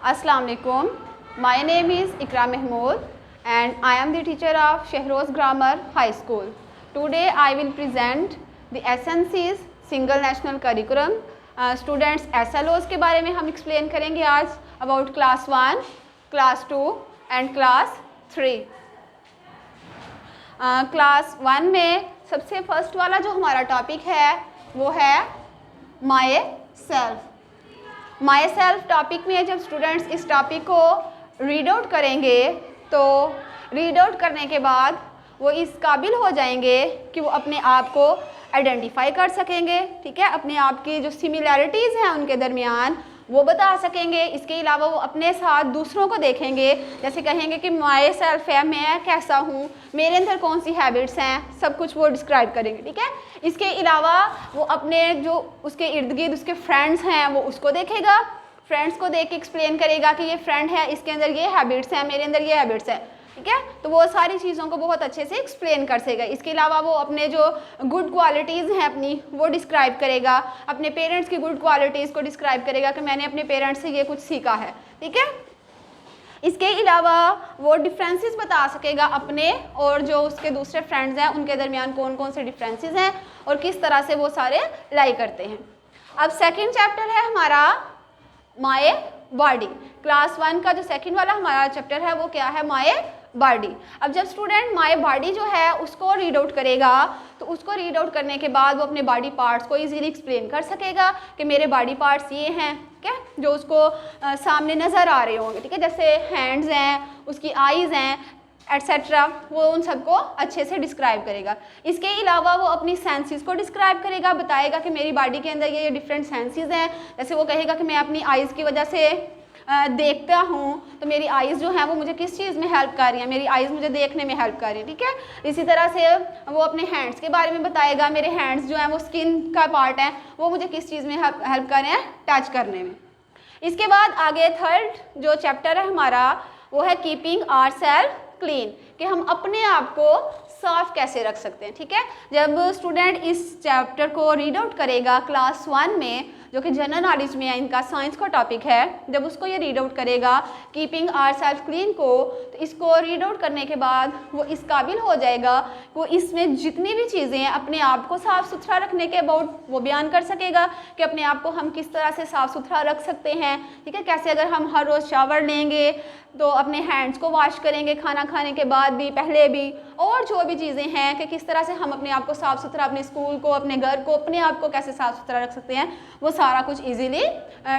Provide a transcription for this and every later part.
Assalamu alaikum. My name is Ikra Mahmood and I am the teacher of Shehroz Grammar High School. Today I will present the SNC's Single National Curriculum. Students SLOs के बारे में हम explain करेंगे आज about class 1, class 2 and class 3. Class 1 में सबसे first वाला जो हमारा टॉपिक है वो है my self. My self topic में जब स्टूडेंट्स इस टॉपिक को रीड आउट करेंगे तो रीड आउट करने के बाद वो इस काबिल हो जाएंगे कि वो अपने आप को आइडेंटिफाई कर सकेंगे. ठीक है, अपने आप की जो सिमिलैरिटीज़ हैं उनके दरमियान वो बता सकेंगे. इसके अलावा वो अपने साथ दूसरों को देखेंगे, जैसे कहेंगे कि माय सेल्फ है, मैं कैसा हूँ, मेरे अंदर कौन सी हैबिट्स हैं, सब कुछ वो डिस्क्राइब करेंगे. ठीक है, इसके अलावा वो अपने जो उसके इर्द गिर्द उसके फ्रेंड्स हैं वो उसको देखेगा, फ्रेंड्स को देख के एक्सप्लेन करेगा कि ये फ्रेंड है, इसके अंदर ये हैबिट्स हैं, मेरे अंदर ये हैबिट्स हैं. ठीक है, तो वो सारी चीज़ों को बहुत अच्छे से एक्सप्लेन कर सकेगा. इसके अलावा वो अपने जो गुड क्वालिटीज़ हैं अपनी वो डिस्क्राइब करेगा, अपने पेरेंट्स की गुड क्वालिटीज़ को डिस्क्राइब करेगा कि मैंने अपने पेरेंट्स से ये कुछ सीखा है. ठीक है, इसके अलावा वो डिफरेंसेस बता सकेगा अपने और जो उसके दूसरे फ्रेंड्स हैं उनके दरमियान कौन कौन से डिफरेंसेस हैं और किस तरह से वो सारे लाई करते हैं. अब सेकेंड चैप्टर है हमारा माय बॉडी. क्लास 1 का जो सेकेंड वाला हमारा चैप्टर है वो क्या है, माय बॉडी. अब जब स्टूडेंट माय बॉडी जो है उसको रीड आउट करेगा तो उसको रीड आउट करने के बाद वो अपने बॉडी पार्ट्स को इजीली एक्सप्लेन कर सकेगा कि मेरे बॉडी पार्ट्स ये हैं. ठीक है, जो उसको सामने नज़र आ रहे होंगे. ठीक है, जैसे हैंड्स हैं, उसकी आईज़ हैं एट्सेट्रा, वो उन सबको अच्छे से डिस्क्राइब करेगा. इसके अलावा वो अपनी सेंसेस को डिस्क्राइब करेगा, बताएगा कि मेरी बॉडी के अंदर ये डिफरेंट सेंसेस हैं. जैसे वो कहेगा कि मैं अपनी आईज़ की वजह से देखता हूँ तो मेरी आइज़ जो हैं वो मुझे किस चीज़ में हेल्प कर रही हैं, मेरी आइज़ मुझे देखने में हेल्प कर रही हैं. ठीक है, इसी तरह से वो अपने हैंड्स के बारे में बताएगा, मेरे हैंड्स जो हैं वो स्किन का पार्ट हैं, वो मुझे किस चीज़ में हेल्प कर रहे हैं, टच करने में. इसके बाद आगे थर्ड जो चैप्टर है हमारा वो है कीपिंग आवरसेल्फ क्लीन, कि हम अपने आप को साफ कैसे रख सकते हैं. ठीक है, जब स्टूडेंट इस चैप्टर को रीड आउट करेगा क्लास 1 में, जो कि जनरल नॉलेज में है, इनका साइंस का टॉपिक है, जब उसको ये रीड आउट करेगा कीपिंग आवरसेल्फ क्लीन को, तो इसको रीड आउट करने के बाद वो इस काबिल हो जाएगा, वो इसमें जितनी भी चीज़ें हैं अपने आप को साफ़ सुथरा रखने के अबाउट वो बयान कर सकेगा कि अपने आप को हम किस तरह से साफ़ सुथरा रख सकते हैं. ठीक है, कैसे अगर हम हर रोज़ शावर लेंगे तो अपने हैंड्स को वॉश करेंगे खाना खाने के बाद भी, पहले भी, और जो भी चीज़ें हैं कि किस तरह से हम अपने आप को साफ़ सुथरा, अपने स्कूल को, अपने घर को, अपने आप को कैसे साफ़ सुथरा रख सकते हैं, वो सारा कुछ इजीली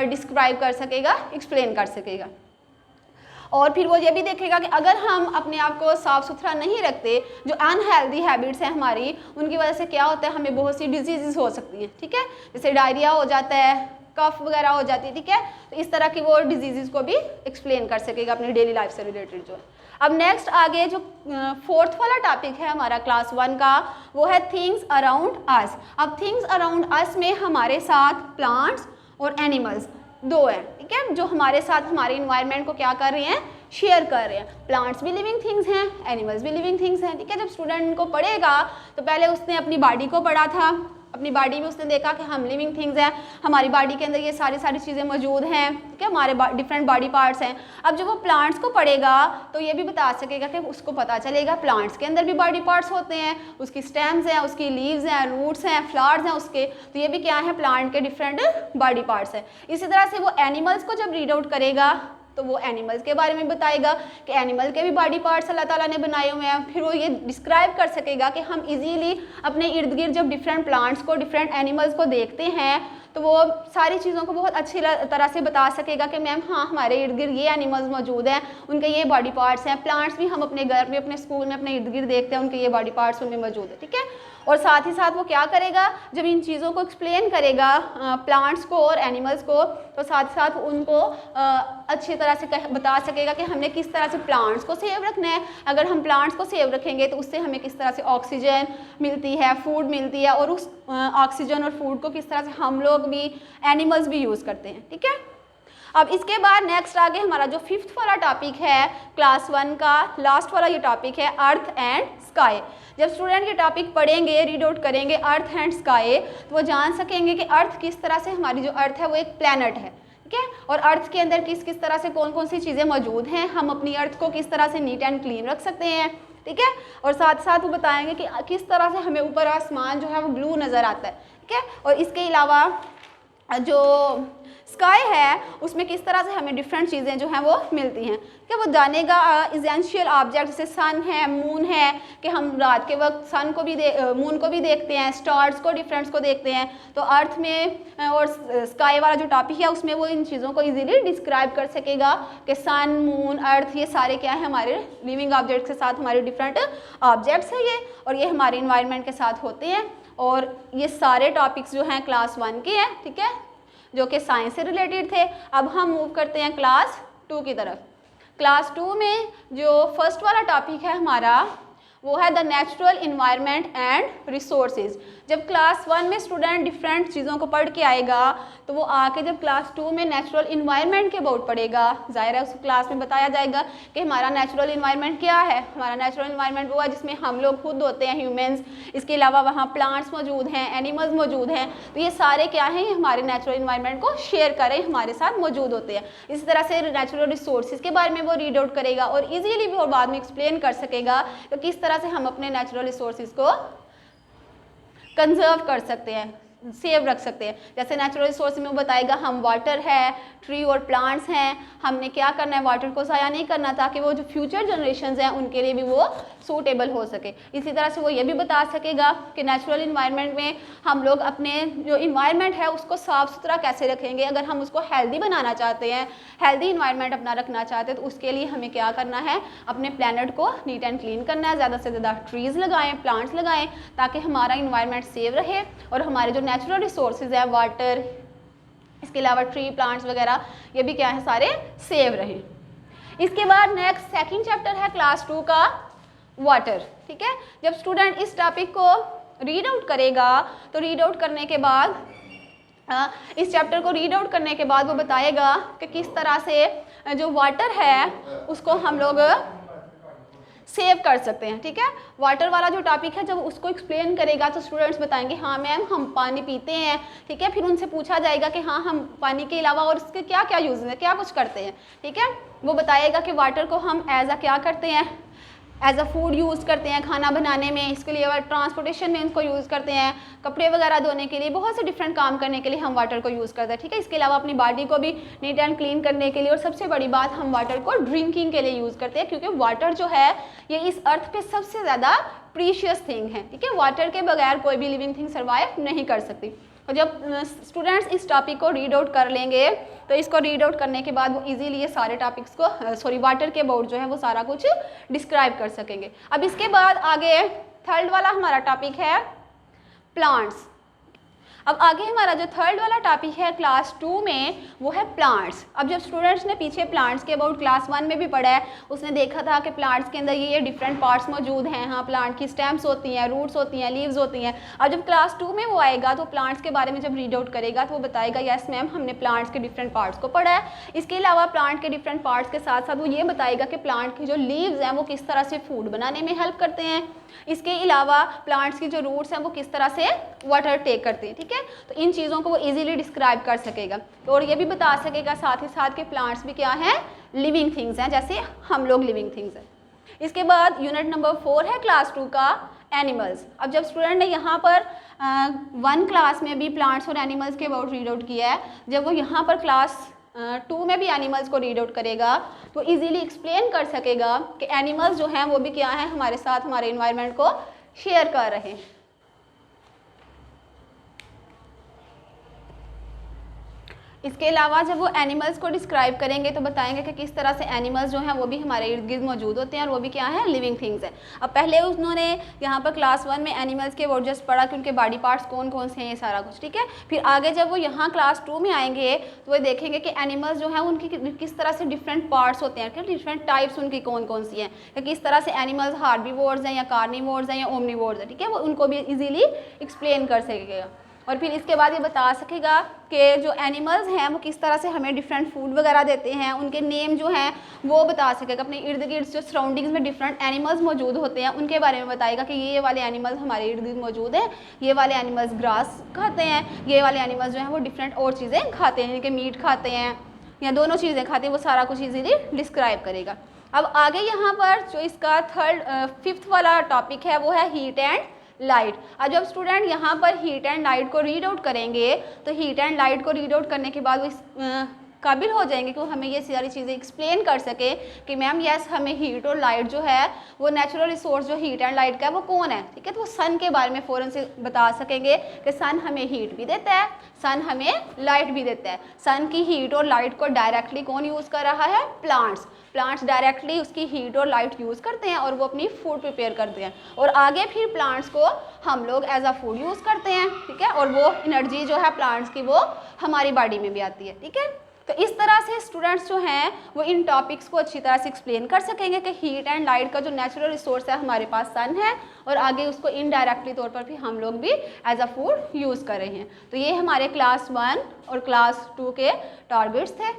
डिस्क्राइब कर सकेगा, एक्सप्लेन कर सकेगा. और फिर वो ये भी देखेगा कि अगर हम अपने आप को साफ़ सुथरा नहीं रखते, जो अनहेल्दी हैबिट्स हैं हमारी, उनकी वजह से क्या होता है, हमें बहुत सी डिजीज़ हो सकती हैं. ठीक है, जैसे डायरिया हो जाता है, कफ वगैरह हो जाती है. ठीक है, तो इस तरह की वो डिजीज़ को भी एक्सप्लेन कर सकेगा अपनी डेली लाइफ से रिलेटेड जो है. अब नेक्स्ट आगे जो फोर्थ वाला टॉपिक है हमारा क्लास 1 का वो है थिंग्स अराउंड अस. अब थिंग्स अराउंड अस में हमारे साथ प्लांट्स और एनिमल्स दो हैं. ठीक है, जो हमारे साथ हमारे इन्वायरमेंट को क्या कर रहे हैं, शेयर कर रहे हैं. प्लांट्स भी लिविंग थिंग्स हैं, एनिमल्स भी लिविंग थिंग्स हैं. ठीक है, जब स्टूडेंट को पढ़ेगा तो पहले उसने अपनी बॉडी को पढ़ा था, अपनी बॉडी में उसने देखा कि हम लिविंग थिंग्स हैं, हमारी बॉडी के अंदर ये सारी चीज़ें मौजूद हैं. ठीक है, हमारे डिफरेंट बॉडी पार्ट्स हैं. अब जब वो प्लांट्स को पढ़ेगा तो ये भी बता सकेगा कि उसको पता चलेगा प्लांट्स के अंदर भी बॉडी पार्ट्स होते हैं, उसकी स्टेम्स हैं, उसकी लीव्स हैं, रूट्स हैं, फ्लावर्स हैं उसके, तो ये भी क्या है, प्लांट के डिफरेंट बॉडी पार्ट्स हैं. इसी तरह से वो एनिमल्स को जब रीड आउट करेगा तो वो एनिमल्स के बारे में बताएगा कि एनिमल के भी बॉडी पार्ट्स अल्लाह ताला ने बनाए हुए हैं. फिर वो ये डिस्क्राइब कर सकेगा कि हम इजीली अपने इर्द गिर्द जब डिफरेंट प्लांट्स को, डिफरेंट एनिमल्स को देखते हैं तो वो सारी चीज़ों को बहुत अच्छी तरह से बता सकेगा कि मैम हाँ, हमारे इर्द गिर्द ये एनिमल्स मौजूद हैं, उनके ये बॉडी पार्ट्स हैं. प्लांट्स भी हम अपने घर में, अपने स्कूल में, अपने इर्द गिर्द देखते हैं, उनके ये बॉडी पार्ट्स उनमें मौजूद है. ठीक है, और साथ ही साथ वो क्या करेगा, जब इन चीज़ों को एक्सप्लेन करेगा प्लांट्स को और एनिमल्स को, तो साथ ही साथ उनको अच्छी तरह से बता सकेगा कि हमने किस तरह से प्लांट्स को सेव रखना है. अगर हम प्लांट्स को सेव रखेंगे तो उससे हमें किस तरह से ऑक्सीजन मिलती है, फूड मिलती है, और उस ऑक्सीजन और फूड को किस तरह से हम लोग भी, एनिमल्स भी यूज़ करते हैं. ठीक है, अब इसके बाद नेक्स्ट आगे हमारा जो फिफ्थ वाला टॉपिक है क्लास 1 का लास्ट वाला ये टॉपिक है अर्थ एंड स्काई. जब स्टूडेंट ये टॉपिक पढ़ेंगे, रीड आउट करेंगे अर्थ एंड स्काई, तो वो जान सकेंगे कि अर्थ किस तरह से, हमारी जो अर्थ है वो एक प्लैनेट है. ठीक है। और अर्थ के अंदर किस किस तरह से कौन कौन सी चीज़ें मौजूद हैं, हम अपनी अर्थ को किस तरह से नीट एंड क्लीन रख सकते हैं, ठीक है। और साथ साथ वो बताएंगे कि किस तरह से हमें ऊपर आसमान जो है वो ब्लू नज़र आता है, ठीक है। और इसके अलावा जो स्काई है उसमें किस तरह से हमें डिफरेंट चीज़ें जो हैं वो मिलती हैं, कि वो जानेगा इसेंशियल ऑब्जेक्ट जैसे सन है, मून है, कि हम रात के वक्त सन को भी मून को भी देखते हैं, स्टार्स को, डिफरेंट्स को देखते हैं। तो अर्थ में और स्काई वाला जो टॉपिक है उसमें वो इन चीज़ों को इजीली डिस्क्राइब कर सकेगा कि सन, मून, अर्थ ये सारे क्या है हमारे लिविंग ऑब्जेक्ट्स के साथ हमारे डिफरेंट ऑब्जेक्ट्स हैं ये, और ये हमारे इन्वायरमेंट के साथ होते हैं। और ये सारे टॉपिक्स जो हैं क्लास 1 के हैं, ठीक है, जो कि साइंस से रिलेटेड थे। अब हम मूव करते हैं क्लास 2 की तरफ। क्लास 2 में जो फर्स्ट वाला टॉपिक है हमारा वो है the natural environment and resources. जब क्लास 1 में स्टूडेंट डिफरेंट चीज़ों को पढ़ के आएगा तो वो आके जब क्लास 2 में नेचुरल इन्वायरमेंट के अबाउट पढ़ेगा, जाहिर है उस क्लास में बताया जाएगा कि हमारा नेचुरल इन्वायरमेंट क्या है। हमारा नेचुरल इन्वायरमेंट वो है जिसमें हम लोग खुद होते हैं, ह्यूमंस, इसके अलावा वहाँ प्लांट्स मौजूद हैं, एनिमल्स मौजूद हैं। तो ये सारे क्या हैं, ये हमारे नेचुरल इन्वायरमेंट को शेयर करें, हमारे साथ मौजूद होते हैं। इसी तरह से नेचुरल रिसोर्सेज के बारे में वो रीड आउट करेगा और ईजीली भी और बाद में एक्सप्लेन कर सकेगा कि किस तरह से हम अपने नेचुरल रिसोर्सेज को कंजर्व कर सकते हैं, सेव रख सकते हैं। जैसे नेचुरल रिसोर्स में वो बताएगा हम वाटर है, ट्री और प्लांट्स हैं, हमने क्या करना है, वाटर को ज़ाया नहीं करना ताकि वो जो फ्यूचर जनरेशंस हैं उनके लिए भी वो सूटेबल हो सके। इसी तरह से वो ये भी बता सकेगा कि नेचुरल इन्वायरमेंट में हम लोग अपने जो इन्वायरमेंट है उसको साफ़ सुथरा कैसे रखेंगे। अगर हम उसको हेल्दी बनाना चाहते हैं, हेल्दी इन्वायरमेंट अपना रखना चाहते हैं, तो उसके लिए हमें क्या करना है, अपने प्लानट को नीट एंड क्लीन करना है, ज़्यादा से ज़्यादा ट्रीज़ लगाएं, प्लांट्स लगाएं, ताकि हमारा इन्वायरमेंट सेव रहे और हमारे जो नेचुरल रिसोर्सेज है, वाटर, इसके अलावा ट्री, प्लांट्स वगैरह, ये भी क्या है, सारे सेव रहे। इसके बाद नेक्स्ट सेकंड चैप्टर है क्लास 2 का वाटर, ठीक है। जब स्टूडेंट इस टॉपिक को रीड आउट करेगा तो रीड आउट करने के बाद इस चैप्टर को रीड आउट करने के बाद वो बताएगा कि किस तरह से जो वाटर है उसको हम लोग सेव कर सकते हैं, ठीक है। वाटर वाला जो टॉपिक है जब उसको एक्सप्लेन करेगा तो स्टूडेंट्स बताएंगे हाँ मैम हम पानी पीते हैं, ठीक है। फिर उनसे पूछा जाएगा कि हाँ हम पानी के अलावा और इसके क्या क्या यूज़ है, क्या कुछ करते हैं, ठीक है। वो बताएगा कि वाटर को हम एज अ क्या करते हैं, एज अ फूड यूज़ करते हैं खाना बनाने में, इसके लिए ट्रांसपोर्टेशन में इनको यूज़ करते हैं, कपड़े वगैरह धोने के लिए, बहुत से डिफरेंट काम करने के लिए हम वाटर को यूज़ करते हैं, ठीक है। इसके अलावा अपनी बॉडी को भी नीट एंड क्लीन करने के लिए, और सबसे बड़ी बात हम वाटर को ड्रिंकिंग के लिए यूज़ करते हैं, क्योंकि वाटर जो है ये इस अर्थ पे सबसे ज़्यादा प्रीशियस थिंग है, ठीक है। वाटर के बगैर कोई भी लिविंग थिंग सर्वाइव नहीं कर सकती। और जब स्टूडेंट्स इस टॉपिक को रीड आउट कर लेंगे तो इसको रीड आउट करने के बाद वो इजीली ये सारे टॉपिक्स को वाटर के अबाउट जो है वो सारा कुछ डिस्क्राइब कर सकेंगे। अब इसके बाद आगे थर्ड वाला हमारा टॉपिक है प्लांट्स। अब आगे हमारा जो थर्ड वाला टॉपिक है क्लास 2 में वो है प्लांट्स। अब जब स्टूडेंट्स ने पीछे प्लांट्स के अबाउट क्लास 1 में भी पढ़ा है, उसने देखा था कि प्लांट्स के अंदर ये डिफरेंट पार्ट्स मौजूद हैं। हाँ, प्लांट की स्टेम्स होती हैं, रूट्स होती हैं, लीव्स होती हैं। अब जब क्लास 2 में वो आएगा तो प्लांट्स के बारे में जब रीड आउट करेगा तो वो बताएगा यस मैम हमने प्लांट्स के डिफरेंट पार्ट्स को पढ़ा है। इसके अलावा प्लांट के डिफरेंट पार्ट्स के साथ साथ वो ये बताएगा कि प्लांट की जो लीव्स हैं वो किस तरह से फूड बनाने में हेल्प करते हैं। इसके अलावा प्लांट्स की जो रूट्स हैं वो किस तरह से वाटर टेक करते हैं, ठीक है। तो इन चीज़ों को वो इजीली डिस्क्राइब कर सकेगा और ये भी बता सकेगा साथ ही साथ कि प्लांट्स भी क्या हैं, लिविंग थिंग्स हैं, जैसे हम लोग लिविंग थिंग्स हैं। इसके बाद यूनिट नंबर 4 है क्लास 2 का एनिमल्स। अब जब स्टूडेंट ने यहाँ पर 1 क्लास में भी प्लांट्स और एनिमल्स के अबाउट रीड आउट किया है, जब वो यहाँ पर क्लास 2 में भी एनिमल्स को रीड आउट करेगा तो इजीली एक्सप्लेन कर सकेगा कि एनिमल्स जो हैं वो भी क्या हैं, हमारे साथ हमारे इन्वायरमेंट को शेयर कर रहे हैं। इसके अलावा जब वो एनिमल्स को डिस्क्राइब करेंगे तो बताएंगे कि किस तरह से एनिमल्स जो हैं वो भी हमारे इर्द गिर्द मौजूद होते हैं और वो भी क्या है, लिविंग थिंग्स हैं। अब पहले उन्होंने यहाँ पर क्लास 1 में एनिमल्स के वर्ड जस्ट पढ़ा कि उनके बॉडी पार्ट्स कौन कौन से हैं, ये सारा कुछ, ठीक है। फिर आगे जब वो यहाँ क्लास 2 में आएंगे तो वो देखेंगे कि एनिमल्स जो हैं उनकी किस तरह से डिफरेंट पार्ट्स होते हैं, डिफरेंट टाइप्स उनकी कौन कौन सी हैं, कि किस तरह से एनिमल्स हार्बीवोर्स हैं या कार्निवोर्स हैं या ओमनीवोर्स हैं, ठीक है। वो उनको भी ईजीली एक्सप्लेन कर सकेगा। और फिर इसके बाद ये बता सकेगा कि जो एनिमल्स हैं वो किस तरह से हमें डिफरेंट फूड वगैरह देते हैं, उनके नेम जो हैं वो बता सकेगा। अपने इर्द गिर्द जो सराउंडिंग्स में डिफरेंट एनिमल्स मौजूद होते हैं उनके बारे में बताएगा कि ये वाले एनिमल्स हमारे इर्द गिर्द मौजूद हैं, ये वाले एनिमल्स ग्रास खाते हैं, ये वाले एनिमल्स जो हैं वो डिफरेंट और चीज़ें खाते हैं, जिनके मीट खाते हैं या दोनों चीज़ें खाते हैं, वो सारा कुछ इजीली डिस्क्राइब करेगा। अब आगे यहाँ पर जो इसका फिफ्थ वाला टॉपिक है वो है हीट एंड लाइट। अब जब स्टूडेंट यहाँ पर हीट एंड लाइट को रीड आउट करेंगे तो हीट एंड लाइट को रीड आउट करने के बाद वो इस काबिल हो जाएंगे कि वो हमें ये सारी चीज़ें एक्सप्लेन कर सके कि मैम यस हमें हीट और लाइट जो है वो नेचुरल रिसोर्स जो हीट एंड लाइट का है वो कौन है, ठीक है। तो वो सन के बारे में फ़ौरन से बता सकेंगे कि सन हमें हीट भी देता है, सन हमें लाइट भी देता है। सन की हीट और लाइट को डायरेक्टली कौन यूज़ कर रहा है, प्लांट्स डायरेक्टली उसकी हीट और लाइट यूज़ करते हैं और वो अपनी फूड प्रिपेयर करते हैं, और आगे फिर प्लांट्स को हम लोग एज अ फूड यूज़ करते हैं, ठीक है। और वो एनर्जी जो है प्लांट्स की वो हमारी बॉडी में भी आती है, ठीक है। तो इस तरह से स्टूडेंट्स जो हैं वो इन टॉपिक्स को अच्छी तरह से एक्सप्लेन कर सकेंगे कि हीट एंड लाइट का जो नेचुरल रिसोर्स है हमारे पास सन है, और आगे उसको इनडायरेक्टली तौर पर भी हम लोग भी एज अ फूड यूज़ कर रहे हैं। तो ये हमारे क्लास 1 और क्लास 2 के टारगेट्स थे।